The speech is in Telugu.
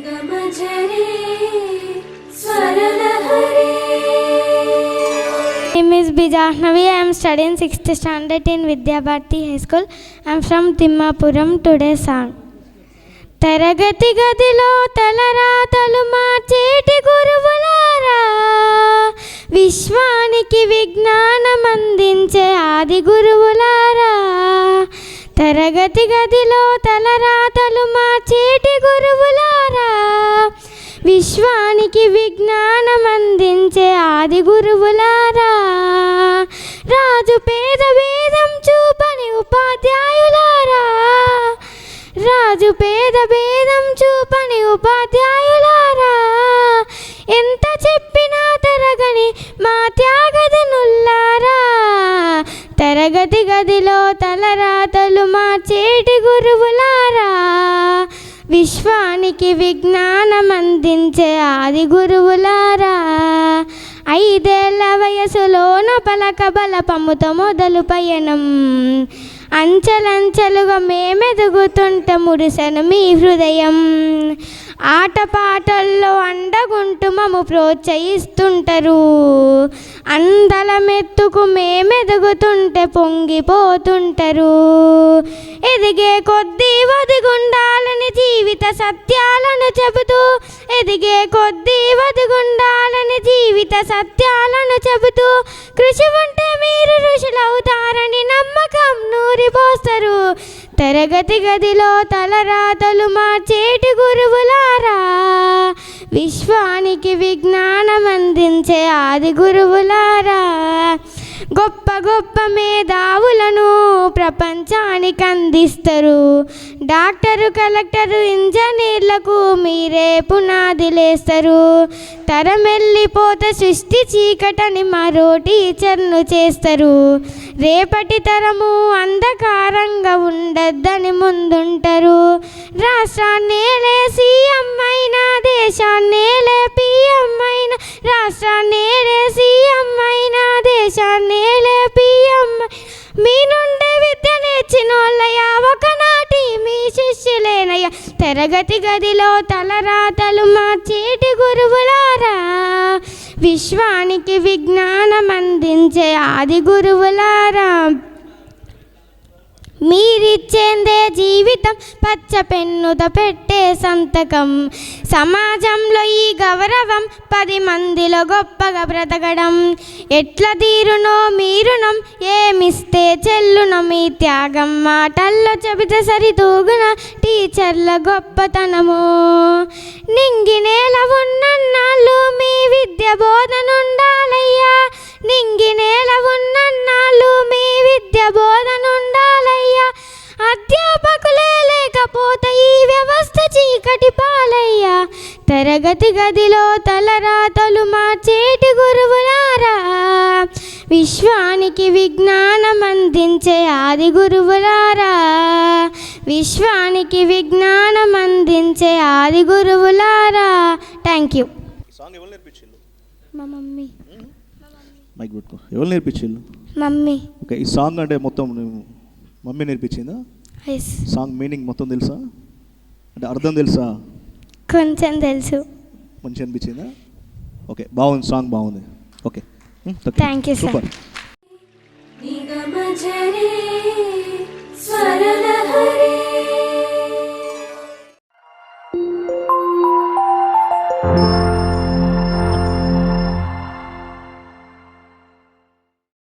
name is Bijahnavi. I am studying 6th standard in Vidya Bharati High School. I am from Timmapuram. Today's song. తరగతి గదిలో తలరాతలు మార్చేటి గురువులారా, విశ్వానికి విజ్ఞానం అందించే ఆది గురువులారా. తరగతి గదిలో తలరాతలు మార్చేటి గురువులారా, విశ్వానికి విజ్ఞానం అందించే ఆది గురువులారా. రాజు పేద భేదం చూపని ఉపాధ్యాయులారా, రాజు పేద భేదం చూపని ఉపాధ్యాయులారా. ఎంత చెప్పినా తరగని మా త్యాగదనుల్లారా, తరగతి గదిలో తలరాతలు మార్చేటి గురువులారా, విశ్వానికి విజ్ఞానం అందించే ఆది గురువులారా. 5 ఏళ్ల వయసులోన పలక బలపముతో మొదలు పయనం, అంచెలంచెలుగా మేమెదుగుతుంటే మురిసెను మీ హృదయం. ఆటపాటల్లో అండగుంటూ మము ప్రోత్సహిస్తుంటారు, అందలమెత్తుకు మేమెదుగుతుంటే పొంగిపోతుంటారు. ఎదిగే కొద్దీ వదిగుండాలని జీవిత సత్యాలను చెబుతూ, ఎదిగే కొద్దీ వదిగుండాలని జీవిత సత్యాలను చెబుతూ, కృషి ఉంటే మీరు ఋషులవుతారని నమ్మకం నూరిపోస్తారు. తరగతి గదిలో తలరాతలు మార్చేటి గురువులారా, విశ్వానికి విజ్ఞానం అందించే ఆది గురువులారా. గొప్ప గొప్ప మేధావులను ప్రపంచానికి అందిస్తారు, డాక్టరు కలెక్టరు ఇంజనీర్లకు మీరే పునాదిలేస్తారు. తరమెల్లిపోత సృష్టి చీకటని మరో టీచర్ను చేస్తారు, రేపటి తరము అంధకారంగా ఉండద్దని ముందుంటారు. రాష్ట్రాన్నేలే సీఎం అయినా, దేశాన్నేలే పిఎం అయినా, రాష్ట్రాన్నేలే సీఎం అయినా, దేశాన్నేలే పిఎం. మీ నుండే విద్య నేర్చినోళ్ళయ్యా, ఒకనాటి మీ శిష్యులేనయ్యా. తరగతి గదిలో తలరాతలు మార్చేటి గురువులారా, విశ్వానికి విజ్ఞానం అందించే ఆది గురువులారా. మీరిచ్చేందే జీవితం పచ్చ పెన్నుతో పెట్టే సంతకం, సమాజంలో ఈ గౌరవం 10 మందిలో గొప్పగా బ్రతకడం. ఎట్లా తీరునో మీరునం, ఏమిస్తే చెల్లున మీ త్యాగం. మాటల్లో చెబితే సరితూగున టీచర్ల గొప్పతనము. నింగి నేల ఉన్నన్నాళ్ళు మీ విద్య బోధనుండాలయ్యా, నింగి నేల ఉన్నన్నాళ్ళు మీ విద్య బోధనుండాలయ్యా. అధ్యాపకులే లేకపోతే ఈ వ్యవస్థ చీకటి పాలయ్యా. తరగతి గదిలో తలరాతలు మార్చేటి గురువులారా, విశ్వానికి విజ్ఞానం అందించే ఆది గురువులారా, విశ్వానికి విజ్ఞానం అందించే ఆది గురువులారా. Thank you. మా మమ్మీ. మైక్ పెట్టుకో. ఎవరు నేర్పించిండు? మమ్మీ. ఓకే, ఈ సాంగ్ అంటే మొత్తం మమ్మీ నేర్పించిందా? ఎస్. సాంగ్ మీనింగ్ మొత్తం తెలుసా? అంటే అర్థం తెలుసా? కొంచెం తెలుసు. మంచిగా అనిపించిందా? ఓకే, బాగుంది, సాంగ్ బాగుంది. Okay, thank you sir. Super.